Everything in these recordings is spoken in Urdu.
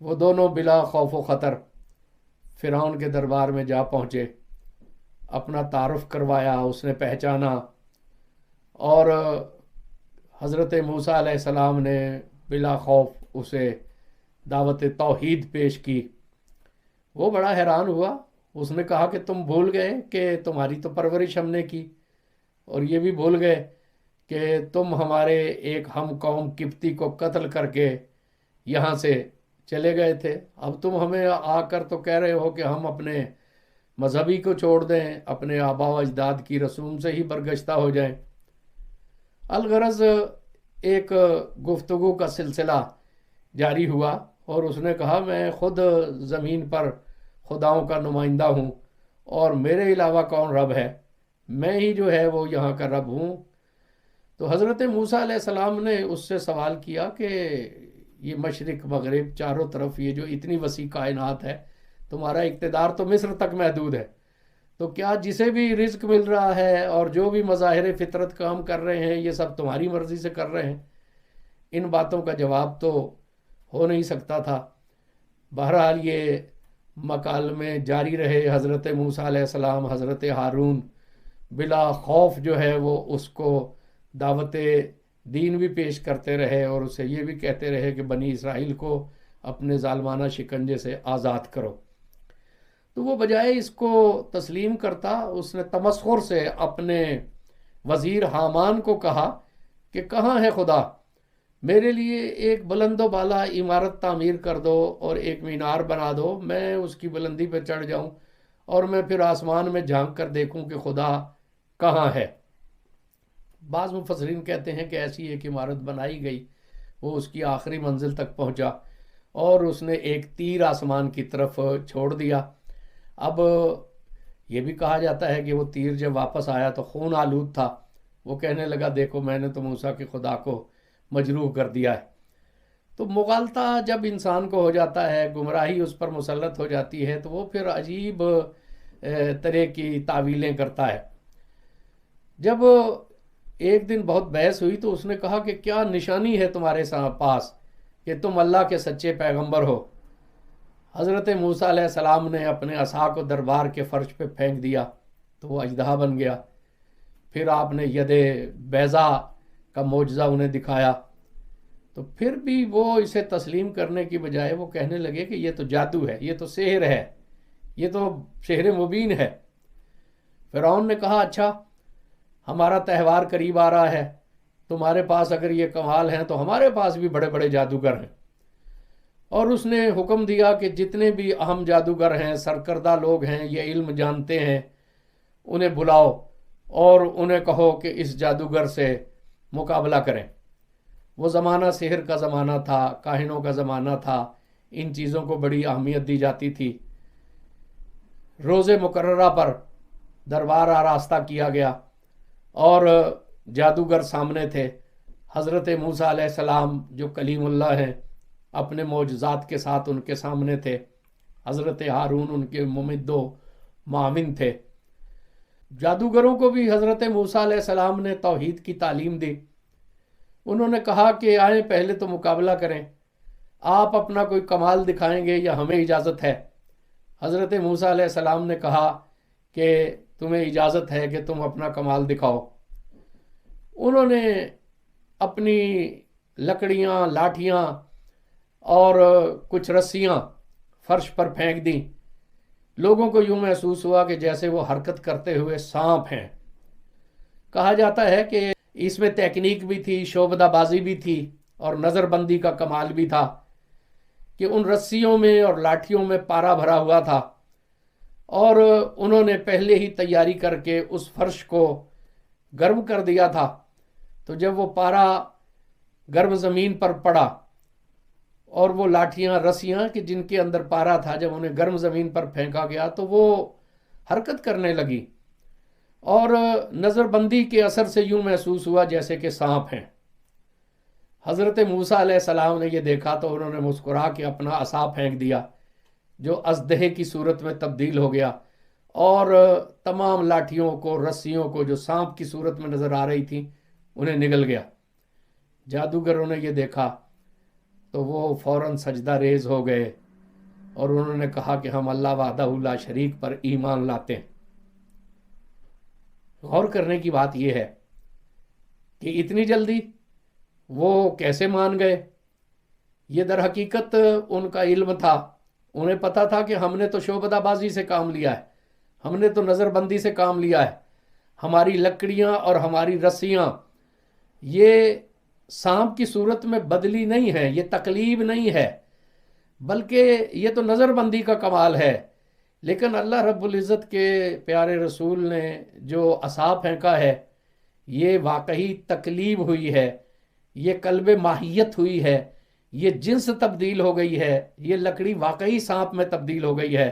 وہ دونوں بلا خوف و خطر فرعون کے دربار میں جا پہنچے، اپنا تعارف کروایا، اس نے پہچانا، اور حضرت موسیٰ علیہ السلام نے بلا خوف اسے دعوت توحید پیش کی۔ وہ بڑا حیران ہوا، اس نے کہا کہ تم بھول گئے کہ تمہاری تو پرورش ہم نے کی، اور یہ بھی بھول گئے کہ تم ہمارے ایک ہم قوم قبطی کو قتل کر کے یہاں سے چلے گئے تھے، اب تم ہمیں آ کر تو کہہ رہے ہو کہ ہم اپنے مذہبی کو چھوڑ دیں، اپنے آبا و اجداد کی رسوم سے ہی برگشتہ ہو جائیں۔ الغرض ایک گفتگو کا سلسلہ جاری ہوا، اور اس نے کہا میں خود زمین پر خداؤں کا نمائندہ ہوں، اور میرے علاوہ کون رب ہے، میں ہی جو ہے وہ یہاں کا رب ہوں۔ تو حضرت موسیٰ علیہ السلام نے اس سے سوال کیا کہ یہ مشرق مغرب چاروں طرف یہ جو اتنی وسیع کائنات ہے، تمہارا اقتدار تو مصر تک محدود ہے، تو کیا جسے بھی رزق مل رہا ہے اور جو بھی مظاہر فطرت کام کر رہے ہیں یہ سب تمہاری مرضی سے کر رہے ہیں؟ ان باتوں کا جواب تو ہو نہیں سکتا تھا۔ بہرحال یہ مکالمے جاری رہے، حضرت موسیٰ علیہ السلام حضرت ہارون بلا خوف جو ہے وہ اس کو دعوت دین بھی پیش کرتے رہے، اور اسے یہ بھی کہتے رہے کہ بنی اسرائیل کو اپنے ظالمانہ شکنجے سے آزاد کرو۔ تو وہ بجائے اس کو تسلیم کرتا، اس نے تمسخر سے اپنے وزیر حامان کو کہا کہ کہاں ہے خدا، میرے لیے ایک بلند و بالا عمارت تعمیر کر دو اور ایک مینار بنا دو، میں اس کی بلندی پہ چڑھ جاؤں اور میں پھر آسمان میں جھانک کر دیکھوں کہ خدا کہاں ہے۔ بعض مفسرین کہتے ہیں کہ ایسی ایک عمارت بنائی گئی، وہ اس کی آخری منزل تک پہنچا اور اس نے ایک تیر آسمان کی طرف چھوڑ دیا۔ اب یہ بھی کہا جاتا ہے کہ وہ تیر جب واپس آیا تو خون آلود تھا، وہ کہنے لگا دیکھو میں نے تو موسیٰ کے خدا کو مجروح کر دیا ہے۔ تو مغالطہ جب انسان کو ہو جاتا ہے، گمراہی اس پر مسلط ہو جاتی ہے، تو وہ پھر عجیب طرح کی تعویلیں کرتا ہے۔ جب ایک دن بہت بحث ہوئی تو اس نے کہا کہ کیا نشانی ہے تمہارے پاس کہ تم اللہ کے سچے پیغمبر ہو؟ حضرت موسیٰ علیہ السلام نے اپنے عصا کو دربار کے فرش پہ پھینک دیا تو وہ اژدہا بن گیا۔ پھر آپ نے ید بیضا کا معجزہ انہیں دکھایا، تو پھر بھی وہ اسے تسلیم کرنے کی بجائے وہ کہنے لگے کہ یہ تو جادو ہے، یہ تو سحر ہے، یہ تو سحر مبین ہے۔ فرعون نے کہا اچھا ہمارا تہوار قریب آ رہا ہے، تمہارے پاس اگر یہ کمال ہیں تو ہمارے پاس بھی بڑے بڑے جادوگر ہیں، اور اس نے حکم دیا کہ جتنے بھی اہم جادوگر ہیں، سرکردہ لوگ ہیں، یہ علم جانتے ہیں، انہیں بلاؤ اور انہیں کہو کہ اس جادوگر سے مقابلہ کریں۔ وہ زمانہ سحر کا زمانہ تھا، کاہنوں کا زمانہ تھا، ان چیزوں کو بڑی اہمیت دی جاتی تھی۔ روز مقررہ پر دربار آراستہ کیا گیا اور جادوگر سامنے تھے۔ حضرت موسیٰ علیہ السلام جو کلیم اللہ ہیں اپنے معجزات کے ساتھ ان کے سامنے تھے، حضرت ہارون ان کے ممد و معاون تھے۔ جادوگروں کو بھی حضرت موسیٰ علیہ السلام نے توحید کی تعلیم دی۔ انہوں نے کہا کہ آئیں پہلے تو مقابلہ کریں، آپ اپنا کوئی کمال دکھائیں گے یا ہمیں اجازت ہے؟ حضرت موسیٰ علیہ السلام نے کہا کہ تمہیں اجازت ہے کہ تم اپنا کمال دکھاؤ۔ انہوں نے اپنی لکڑیاں، لاٹھیاں اور کچھ رسیاں فرش پر پھینک دیں۔ لوگوں کو یوں محسوس ہوا کہ جیسے وہ حرکت کرتے ہوئے سانپ ہیں۔ کہا جاتا ہے کہ اس میں تکنیک بھی تھی، شعبدہ بازی بھی تھی، اور نظر بندی کا کمال بھی تھا کہ ان رسیوں میں اور لاٹھیوں میں پارا بھرا ہوا تھا، اور انہوں نے پہلے ہی تیاری کر کے اس فرش کو گرم کر دیا تھا۔ تو جب وہ پارا گرم زمین پر پڑا اور وہ لاٹھیاں، رسیاں کہ جن کے اندر پارا تھا، جب انہیں گرم زمین پر پھینکا گیا تو وہ حرکت کرنے لگی، اور نظر بندی کے اثر سے یوں محسوس ہوا جیسے کہ سانپ ہیں۔ حضرت موسیٰ علیہ السلام نے یہ دیکھا تو انہوں نے مسکرا کے اپنا عصا پھینک دیا جو اژدہے کی صورت میں تبدیل ہو گیا، اور تمام لاٹھیوں کو، رسیوں کو جو سانپ کی صورت میں نظر آ رہی تھیں انہیں نگل گیا۔ جادوگروں نے یہ دیکھا تو وہ فوراً سجدہ ریز ہو گئے اور انہوں نے کہا کہ ہم اللہ وحدہ لا شریک پر ایمان لاتے ہیں۔ غور کرنے کی بات یہ ہے کہ اتنی جلدی وہ کیسے مان گئے؟ یہ در حقیقت ان کا علم تھا، انہیں پتا تھا کہ ہم نے تو شعبدہ بازی سے کام لیا ہے، ہم نے تو نظر بندی سے کام لیا ہے، ہماری لکڑیاں اور ہماری رسیاں یہ سانپ کی صورت میں بدلی نہیں ہے، یہ تقلیب نہیں ہے، بلکہ یہ تو نظر بندی کا کمال ہے۔ لیکن اللہ رب العزت کے پیارے رسول نے جو عصا پھینکا ہے یہ واقعی تقلیب ہوئی ہے، یہ قلب ماہیت ہوئی ہے، یہ جنس تبدیل ہو گئی ہے، یہ لکڑی واقعی سانپ میں تبدیل ہو گئی ہے۔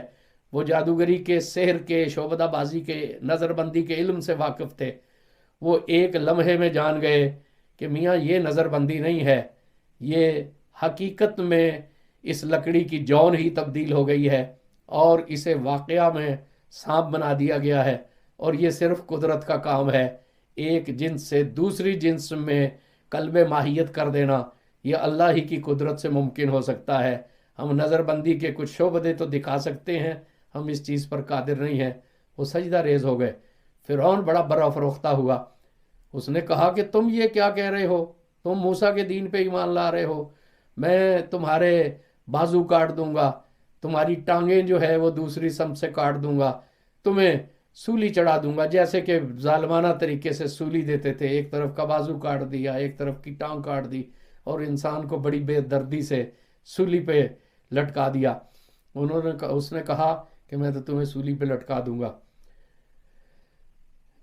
وہ جادوگری کے، سحر کے، شعبدہ بازی کے، نظر بندی کے علم سے واقف تھے، وہ ایک لمحے میں جان گئے کہ میاں یہ نظر بندی نہیں ہے، یہ حقیقت میں اس لکڑی کی جون ہی تبدیل ہو گئی ہے اور اسے واقعہ میں سانپ بنا دیا گیا ہے، اور یہ صرف قدرت کا کام ہے۔ ایک جنس سے دوسری جنس میں قلب ماہیت کر دینا یہ اللہ ہی کی قدرت سے ممکن ہو سکتا ہے۔ ہم نظر بندی کے کچھ شعبدے تو دکھا سکتے ہیں، ہم اس چیز پر قادر نہیں ہیں۔ وہ سجدہ ریز ہو گئے۔ فرعون بڑا برافروختہ ہوا، اس نے کہا کہ تم یہ کیا کہہ رہے ہو؟ تم موسیٰ کے دین پہ ایمان لا رہے ہو؟ میں تمہارے بازو کاٹ دوں گا، تمہاری ٹانگیں جو ہے وہ دوسری سمت سے کاٹ دوں گا، تمہیں سولی چڑھا دوں گا، جیسے کہ ظالمانہ طریقے سے سولی دیتے تھے، ایک طرف کا بازو کاٹ دیا، ایک طرف کی ٹانگ کاٹ دی اور انسان کو بڑی بے دردی سے سولی پہ لٹکا دیا۔ اس نے کہا کہ میں تو تمہیں سولی پہ لٹکا دوں گا۔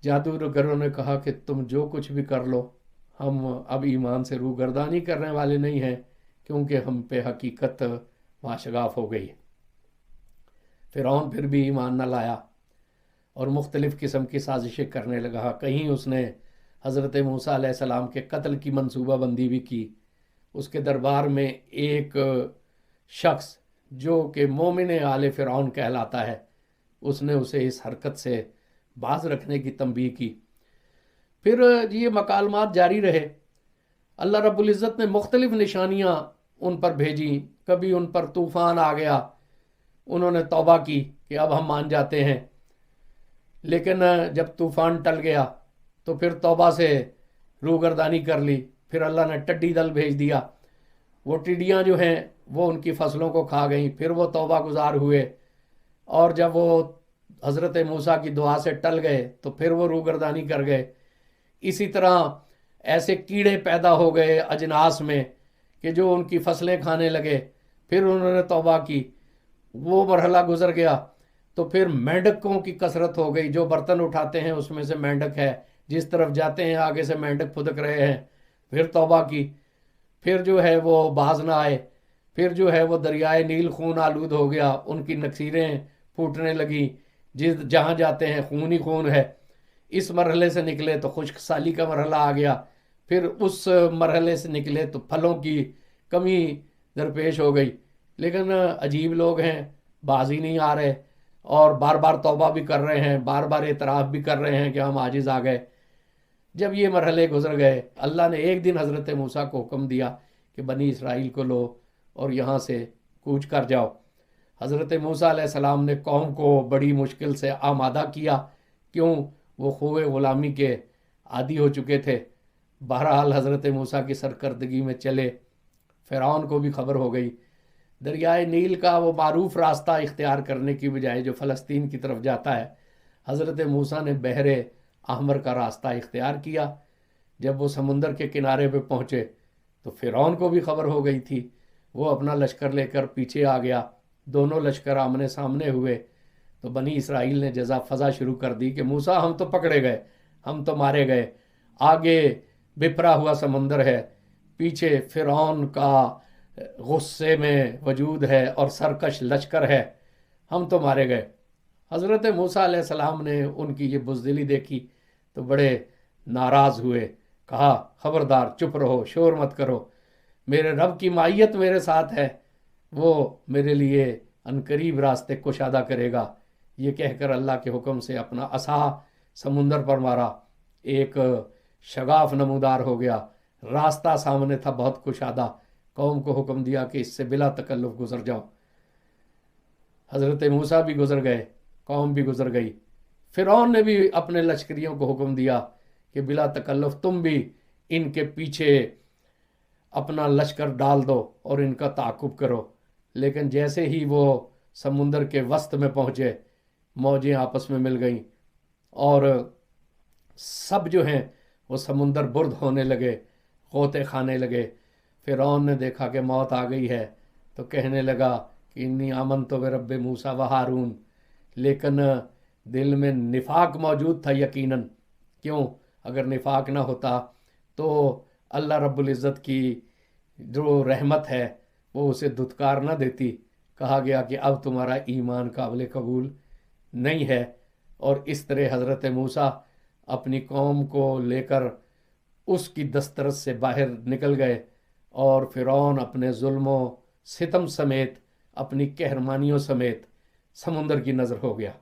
جادوگروں نے کہا کہ تم جو کچھ بھی کر لو، ہم اب ایمان سے روگردانی کرنے والے نہیں ہیں، کیونکہ ہم پہ حقیقت واشگاف ہو گئی۔ فرعون پھر بھی ایمان نہ لایا اور مختلف قسم کی سازشیں کرنے لگا۔ کہیں اس نے حضرت موسیٰ علیہ السلام کے قتل کی منصوبہ بندی بھی کی۔ اس کے دربار میں ایک شخص جو کہ مومن آل فرعون کہلاتا ہے، اس نے اسے اس حرکت سے باز رکھنے کی تنبیہ کی۔ پھر یہ مکالمات جاری رہے۔ اللہ رب العزت نے مختلف نشانیاں ان پر بھیجیں، کبھی ان پر طوفان آ گیا، انہوں نے توبہ کی کہ اب ہم مان جاتے ہیں، لیکن جب طوفان ٹل گیا تو پھر توبہ سے روگردانی کر لی۔ پھر اللہ نے ٹڈی دل بھیج دیا، وہ ٹڈیاں جو ہیں وہ ان کی فصلوں کو کھا گئیں۔ پھر وہ توبہ گزار ہوئے اور جب وہ حضرت موسیٰ کی دعا سے ٹل گئے تو پھر وہ روگردانی کر گئے۔ اسی طرح ایسے کیڑے پیدا ہو گئے اجناس میں کہ جو ان کی فصلیں کھانے لگے، پھر انہوں نے توبہ کی، وہ مرحلہ گزر گیا۔ تو پھر مینڈکوں کی کثرت ہو گئی، جو برتن اٹھاتے ہیں اس میں سے مینڈک ہے، جس طرف جاتے ہیں آگے سے مینڈک پھدک رہے ہیں۔ پھر توبہ کی، پھر جو ہے وہ باز نہ آئے، پھر جو ہے وہ دریائے نیل خون آلود ہو گیا، ان کی نکسیریں پھوٹنے لگیں، جہاں جاتے ہیں خون ہی خون ہے۔ اس مرحلے سے نکلے تو خشک سالی کا مرحلہ آ گیا، پھر اس مرحلے سے نکلے تو پھلوں کی کمی درپیش ہو گئی۔ لیکن عجیب لوگ ہیں، باز ہی نہیں آ رہے اور بار بار توبہ بھی کر رہے ہیں، بار بار اعتراف بھی کر رہے ہیں کہ ہم عاجز آ گئے۔ جب یہ مرحلے گزر گئے، اللہ نے ایک دن حضرت موسیٰ کو حکم دیا کہ بنی اسرائیل کو لو اور یہاں سے کوچ کر جاؤ۔ حضرت موسیٰ علیہ السلام نے قوم کو بڑی مشکل سے آمادہ کیا، کیوں؟ وہ خوئے غلامی کے عادی ہو چکے تھے۔ بہرحال حضرت موسیٰ کی سرکردگی میں چلے۔ فرعون کو بھی خبر ہو گئی۔ دریائے نیل کا وہ معروف راستہ اختیار کرنے کی بجائے جو فلسطین کی طرف جاتا ہے، حضرت موسیٰ نے بحر احمر کا راستہ اختیار کیا۔ جب وہ سمندر کے کنارے پہ پہنچے تو فرعون کو بھی خبر ہو گئی تھی، وہ اپنا لشکر لے کر پیچھے آ گیا۔ دونوں لشکر آمنے سامنے ہوئے تو بنی اسرائیل نے جزا فضا شروع کر دی کہ موسیٰ ہم تو پکڑے گئے، ہم تو مارے گئے، آگے بپھرا ہوا سمندر ہے، پیچھے فرعون کا غصے میں وجود ہے اور سرکش لشکر ہے، ہم تو مارے گئے۔ حضرت موسیٰ علیہ السلام نے ان کی یہ بزدلی دیکھی تو بڑے ناراض ہوئے، کہا خبردار چپ رہو، شور مت کرو، میرے رب کی معیت میرے ساتھ ہے، وہ میرے لیے عنقریب راستے کشادہ کرے گا۔ یہ کہہ کر اللہ کے حکم سے اپنا عصا سمندر پر مارا، ایک شگاف نمودار ہو گیا، راستہ سامنے تھا بہت کشادہ، قوم کو حکم دیا کہ اس سے بلا تکلف گزر جاؤ۔ حضرت موسیٰ بھی گزر گئے، قوم بھی گزر گئی۔ فرعون نے بھی اپنے لشکریوں کو حکم دیا کہ بلا تکلف تم بھی ان کے پیچھے اپنا لشکر ڈال دو اور ان کا تعاقب کرو۔ لیکن جیسے ہی وہ سمندر کے وسط میں پہنچے، موجیں آپس میں مل گئیں اور سب جو ہیں وہ سمندر برد ہونے لگے، غوطے کھانے لگے۔ فرعون نے دیکھا کہ موت آ گئی ہے تو کہنے لگا کہ انی آمنت برب موسیٰ و ہارون، لیکن دل میں نفاق موجود تھا یقیناً۔ کیوں؟ اگر نفاق نہ ہوتا تو اللہ رب العزت کی جو رحمت ہے وہ اسے دھتکار نہ دیتی۔ کہا گیا کہ اب تمہارا ایمان قابل قبول نہیں ہے۔ اور اس طرح حضرت موسیٰ اپنی قوم کو لے کر اس کی دسترس سے باہر نکل گئے، اور فرعون اپنے ظلم و ستم سمیت، اپنی قہرمانیوں سمیت سمندر کی نظر ہو گیا۔